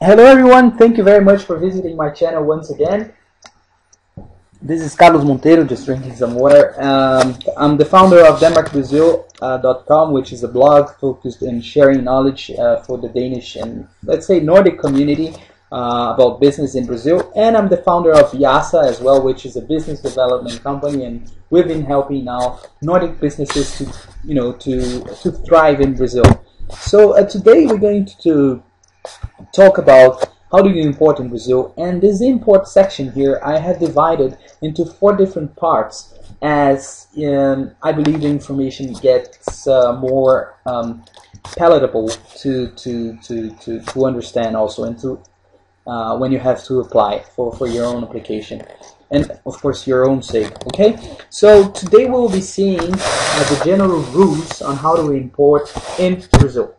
Hello everyone, thank you very much for visiting my channel once again. This is Carlos Monteiro, just drinking some water. I'm the founder of DenmarkBrazil.com, which is a blog focused on sharing knowledge for the Danish and, let's say, Nordic community about business in Brazil. And I'm the founder of Biassa as well, which is a business development company, and we've been helping now Nordic businesses to thrive in Brazil. So today we're going to talk about how do you import in Brazil, and this import section here I have divided into 4 different parts as I believe the information gets more palatable to understand also, and to when you have to apply for your own application and of course your own sake. Okay, so today we'll be seeing the general rules on how to import in Brazil.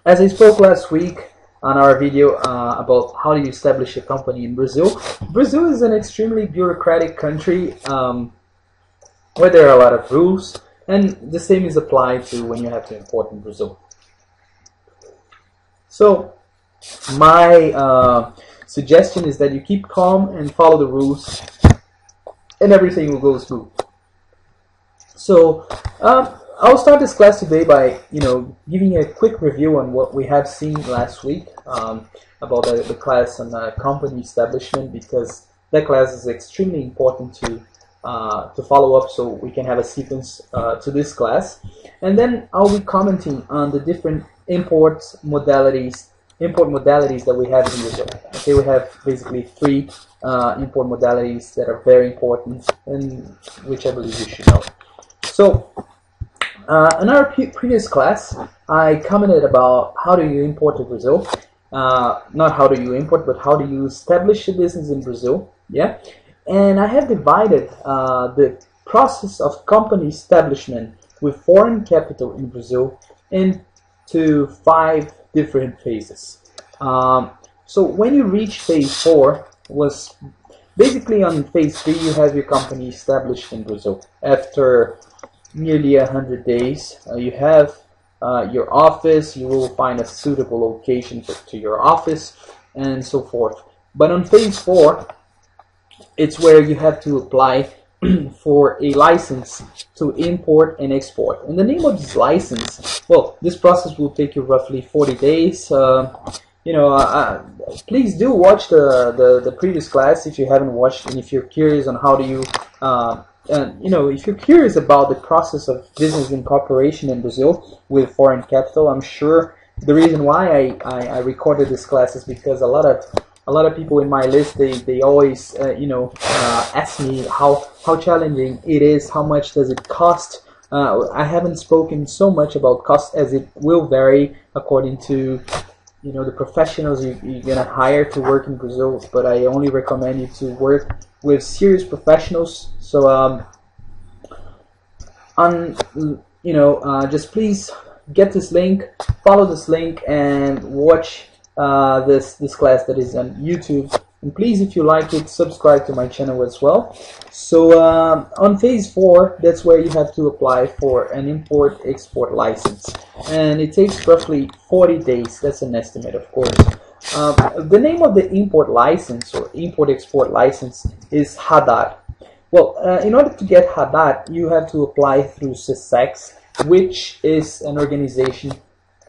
As I spoke last week on our video about how do you establish a company in Brazil. Brazil is an extremely bureaucratic country where there are a lot of rules, and the same is applied to when you have to import in Brazil. So my suggestion is that you keep calm and follow the rules, and everything will go smooth. So I'll start this class today by giving you a quick review on what we have seen last week about the class on company establishment, because that class is extremely important to follow up, so we can have a sequence to this class. And then I'll be commenting on the different import modalities that we have in Brazil. Okay, we have basically 3 import modalities that are very important and which I believe you should know. So in our previous class, I commented about how do you import to Brazil. Not how do you import, but how do you establish a business in Brazil. Yeah, and I have divided the process of company establishment with foreign capital in Brazil into 5 different phases. So when you reach phase 4, was basically on phase 3 you have your company established in Brazil. After nearly 100 days, you have your office. You will find a suitable location to your office and so forth. But on phase 4, it's where you have to apply for a license to import and export. And the name of this license, well, this process will take you roughly 40 days. Please do watch the previous class if you haven't watched, and if you're curious on how do you if you're curious about the process of business incorporation in Brazil with foreign capital, I'm sure the reason why I recorded this class is because a lot of people in my list, they always ask me how challenging it is, how much does it cost. I haven't spoken so much about cost, as it will vary according to the professionals you're gonna hire to work in Brazil, but I only recommend you to work with serious professionals. So just please get this link, follow this link, and watch this class that is on YouTube. And please, if you like it, subscribe to my channel as well. So on phase 4, that's where you have to apply for an import-export license, and it takes roughly 40 days. That's an estimate, of course. The name of the import license or import-export license is Haddad. Well, in order to get Haddad, you have to apply through SESEX, which is an organization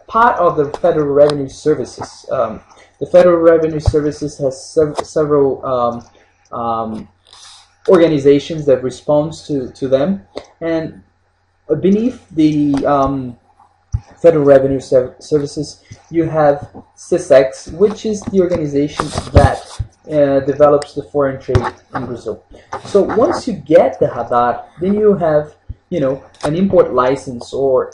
part of the Federal Revenue Services. The Federal Revenue Services has several organizations that responds to them, and beneath the Federal Revenue Services you have SESEX, which is the organization that develops the foreign trade in Brazil. So once you get the Haddad, then you have an import license, or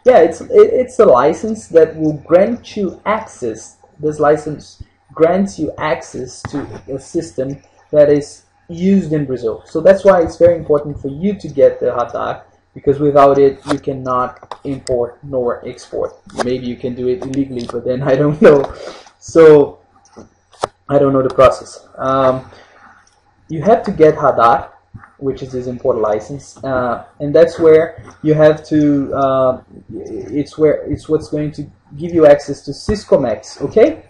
it's a license that will grant you access. This license grants you access to a system that is used in Brazil. So that's why it's very important for you to get the Haddad, because without it you cannot import nor export. Maybe you can do it illegally, but then I don't know. So I don't know the process. You have to get Haddad, which is this import license, and that's where you have to. It's what's going to give you access to Syscomex. Okay,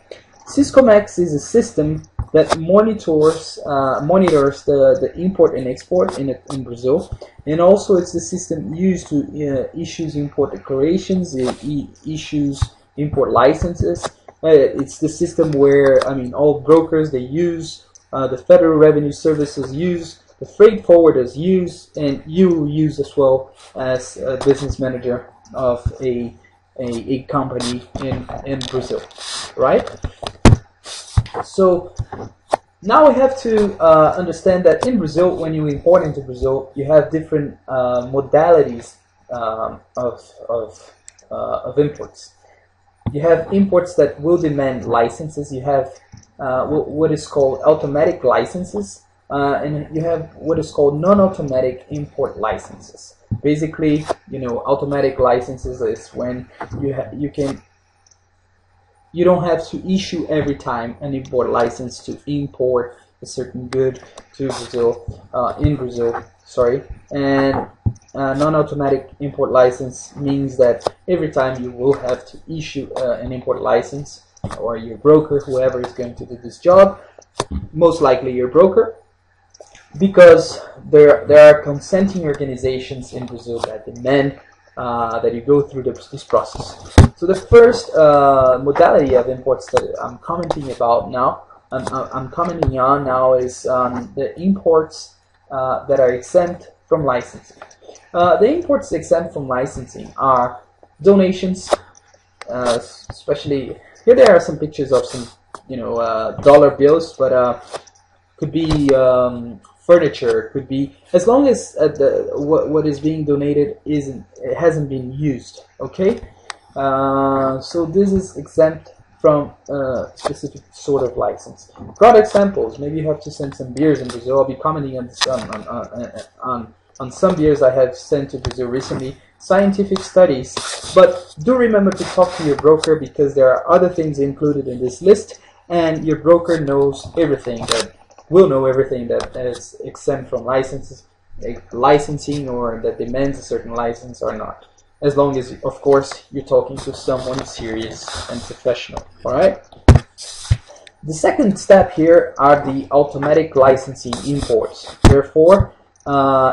Syscomex is a system that monitors the import and export in Brazil, and also it's the system used to issues import declarations, issues import licenses. It's the system where, I mean, all brokers, they use, the Federal Revenue Services use, the freight forwarders use, and you use as well as a business manager of a company in Brazil, right? So now we have to understand that in Brazil, when you import into Brazil, you have different modalities of imports. You have imports that will demand licenses. You have what is called automatic licenses, and you have what is called non-automatic import licenses. Basically, automatic licenses is when you don't have to issue every time an import license to import a certain good to Brazil, in Brazil, sorry. And non-automatic import license means that every time you will have to issue an import license, or your broker, whoever is going to do this job, most likely your broker, because there are consenting organizations in Brazil that demand that you go through this process. So the first modality of imports that I'm commenting about now, I'm commenting on now, is the imports that are exempt from licensing. The imports exempt from licensing are donations, especially here. There are some pictures of some dollar bills, but could be furniture, could be, as long as what is being donated hasn't been used. Okay, so this is exempt from a specific sort of license. Product samples. Maybe you have to send some beers in Brazil. I'll be commenting on some beers I have sent to Brazil recently. Scientific studies, but do remember to talk to your broker, because there are other things included in this list, and your broker knows everything, will know everything that is exempt from licensing, or that demands a certain license or not, as long as, of course, you're talking to someone serious and professional. All right. The second step here are the automatic licensing imports. Therefore,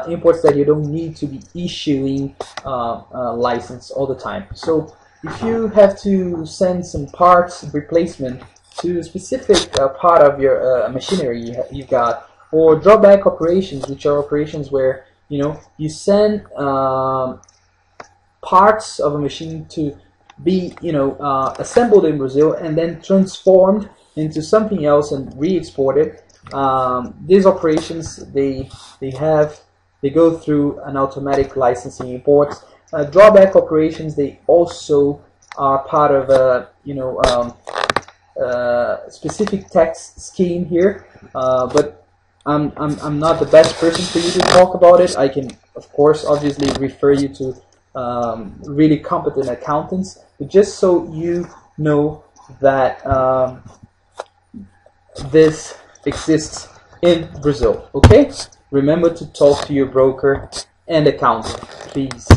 imports that you don't need to be issuing a license all the time. So if you have to send some parts replacement to a specific part of your machinery you've got, or drawback operations, which are operations where you send parts of a machine to be assembled in Brazil and then transformed into something else and re-exported. These operations, they go through an automatic licensing imports. Drawback operations, they also are part of a specific tax scheme here, but I'm not the best person for you to talk about it. I can, of course, obviously refer you to really competent accountants, but just so you know that this exists in Brazil. Okay, remember to talk to your broker and accountant, please.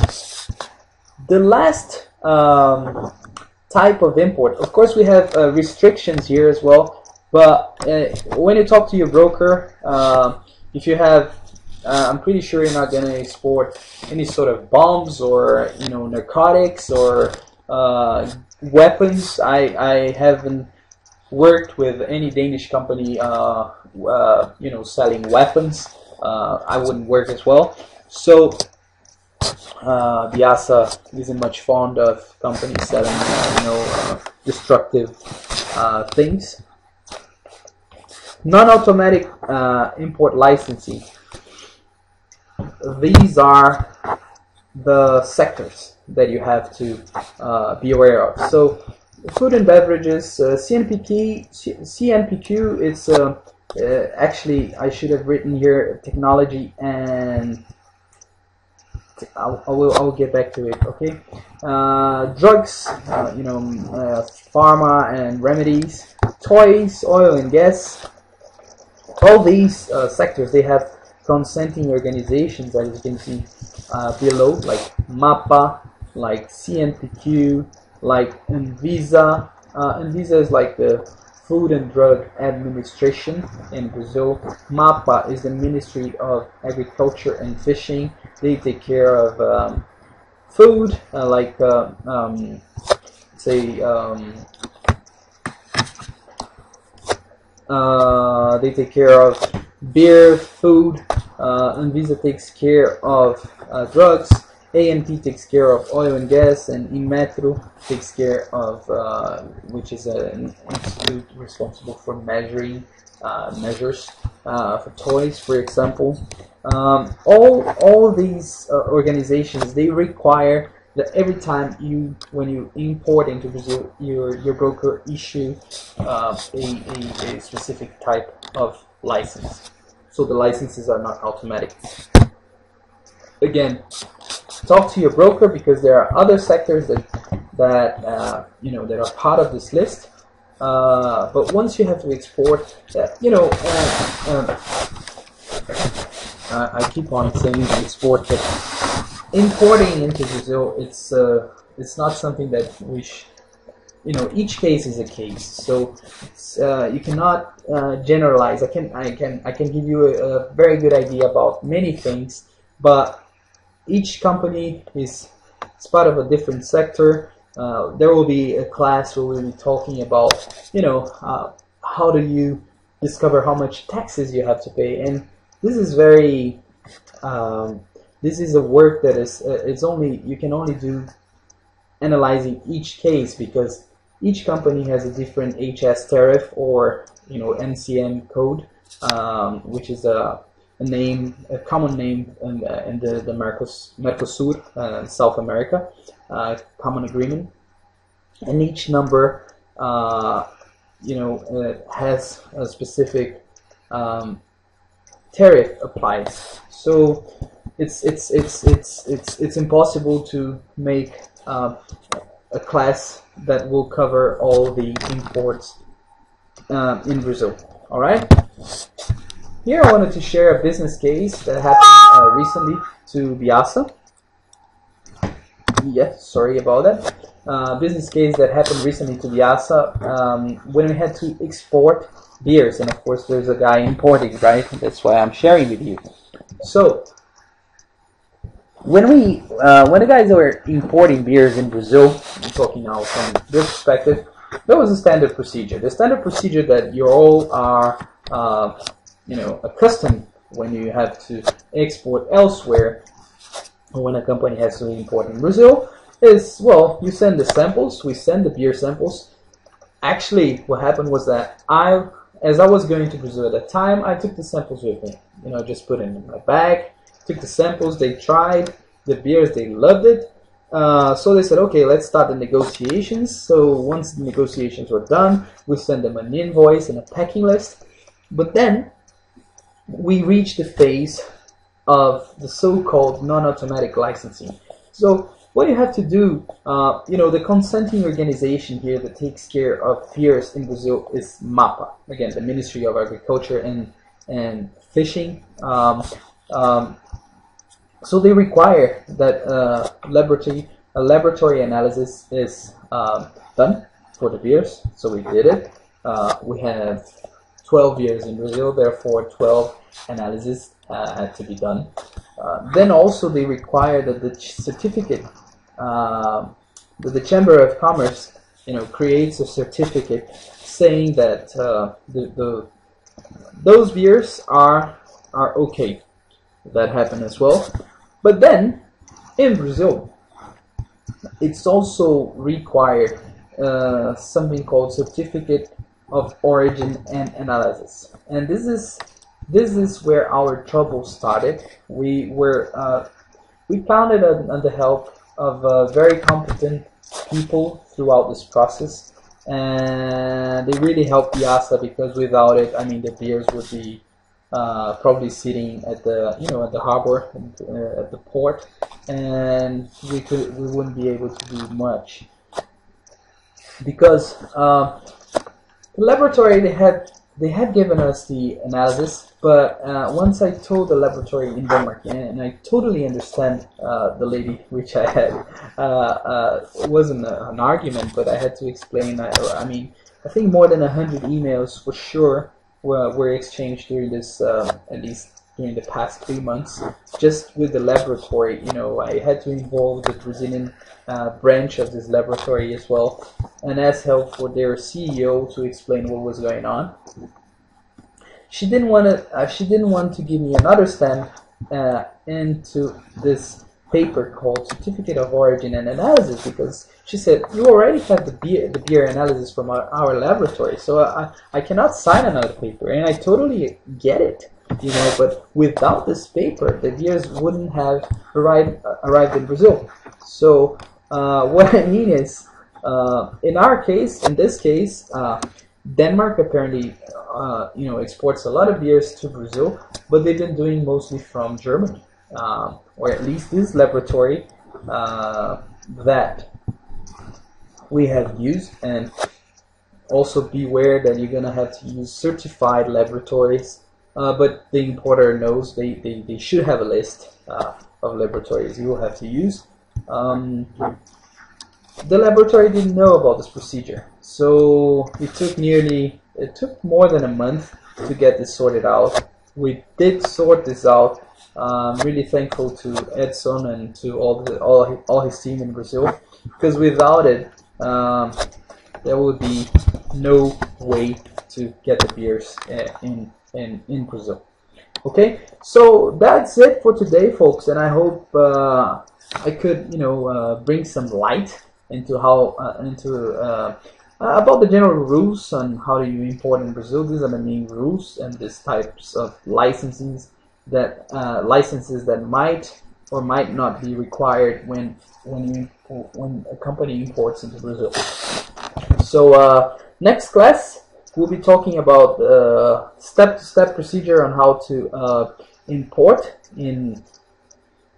The last type of import, of course, we have restrictions here as well, but when you talk to your broker, if you have I'm pretty sure you're not going to export any sort of bombs or narcotics or weapons. I haven't worked with any Danish company selling weapons. I wouldn't work as well. So Biassa isn't much fond of companies selling destructive things. Non-automatic import licensing. These are the sectors that you have to be aware of. So, food and beverages, CNPQ. It's actually, I should have written here technology and I will get back to it. Okay, drugs, pharma and remedies, toys, oil and gas. All these sectors, they have consenting organizations, as you can see below, like MAPA, like CNPq, like Anvisa. Anvisa is like the Food and Drug Administration in Brazil. MAPA is the Ministry of Agriculture and Fishing. They take care of food, they take care of beer, food. Anvisa takes care of drugs. ANP takes care of oil and gas, and Inmetro takes care of, which is an institute responsible for measuring measures for toys, for example. All these organizations, they require that every time when you import into Brazil, your broker issue a specific type of license. So the licenses are not automatic. Again, talk to your broker, because there are other sectors that are part of this list. But once you have to export, I keep on saying export, but importing into Brazil, it's not something that each case is a case. So you cannot generalize. I can give you a very good idea about many things, but each company is part of a different sector. There will be a class where we'll be talking about, how do you discover how much taxes you have to pay, and this is very, this is a work that is, you can only do analyzing each case, because each company has a different HS tariff, or NCM code, which is a common name in the Mercosur, South America, common agreement, and each number, has a specific tariff applied. So it's impossible to make a class that will cover all the imports in Brazil. All right. Here I wanted to share a business case that happened recently to Biassa. Yes, sorry about that. Business case that happened recently to Biassa when we had to export beers, and of course there's a guy importing, right? That's why I'm sharing with you. So when the guys were importing beers in Brazil, I'm talking now from this perspective, there was a standard procedure. The standard procedure that you all are accustomed when you have to export elsewhere, or when a company has to import in Brazil, is, well, you send the samples. We send the beer samples. Actually, what happened was that as I was going to Brazil at the time, I took the samples with me. Just put it in my bag, took the samples, they tried the beers, they loved it. So they said, okay, let's start the negotiations. So once the negotiations were done, we sent them an invoice and a packing list. But then we reached the phase of the so-called non-automatic licensing. So what you have to do, the consenting organization here that takes care of beers in Brazil is MAPA. Again, the Ministry of Agriculture and Fishing. So they require that a laboratory analysis is done for the beers. So we did it. We have 12 years in Brazil, therefore 12 analyses had to be done. Then also they require that the certificate, that the Chamber of Commerce, creates a certificate saying that those beers are okay. That happened as well. But then in Brazil, it's also required something called Certificate of Origin and Analysis, and this is where our trouble started. We found it on the help of very competent people throughout this process, and they really helped Biassa, because without it, the beers would be probably sitting at the harbor, at the port, and we wouldn't be able to do much, because the laboratory, they had they had given us the analysis, but once I told the laboratory in Denmark, and I totally understand the lady, which I had, it wasn't an argument, but I had to explain. I mean, I think more than 100 emails for sure were exchanged during this, at least during the past 3 months, just with the laboratory. You know, I had to involve the Brazilian branch of this laboratory as well, and ask help for their CEO to explain what was going on. She didn't want to. She didn't want to give me another stamp into this paper called Certificate of Origin and Analysis, because she said, you already have the beer analysis from our laboratory, so I cannot sign another paper. And I totally get it, you know, but without this paper, the beers wouldn't have arrived in Brazil. So what I mean is, in our case, in this case, Denmark apparently you know, exports a lot of beers to Brazil, but they've been doing mostly from Germany, or at least this laboratory that we have used. And also beware that you're gonna have to use certified laboratories, but the importer knows they should have a list of laboratories you will have to use. The laboratory didn't know about this procedure, so it took more than a month to get this sorted out. We did sort this out. I'm really thankful to Edson and to all his team in Brazil, because without it, there would be no way to get the beers in Brazil. Okay, so that's it for today, folks, and I hope I could, you know, bring some light into how about the general rules on how do you import in Brazil. These are the main rules, and these types of licenses that might or might not be required when a company imports into Brazil. So next class we'll be talking about step-to-step procedure on how to import in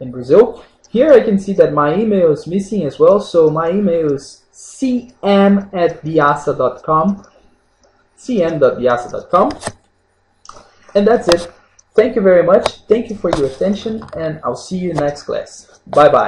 Brazil. Here I can see that my email is missing as well, so my email is cm@biassa.com, cm.biassa.com, and that's it. Thank you very much. Thank you for your attention, and I'll see you next class. Bye bye.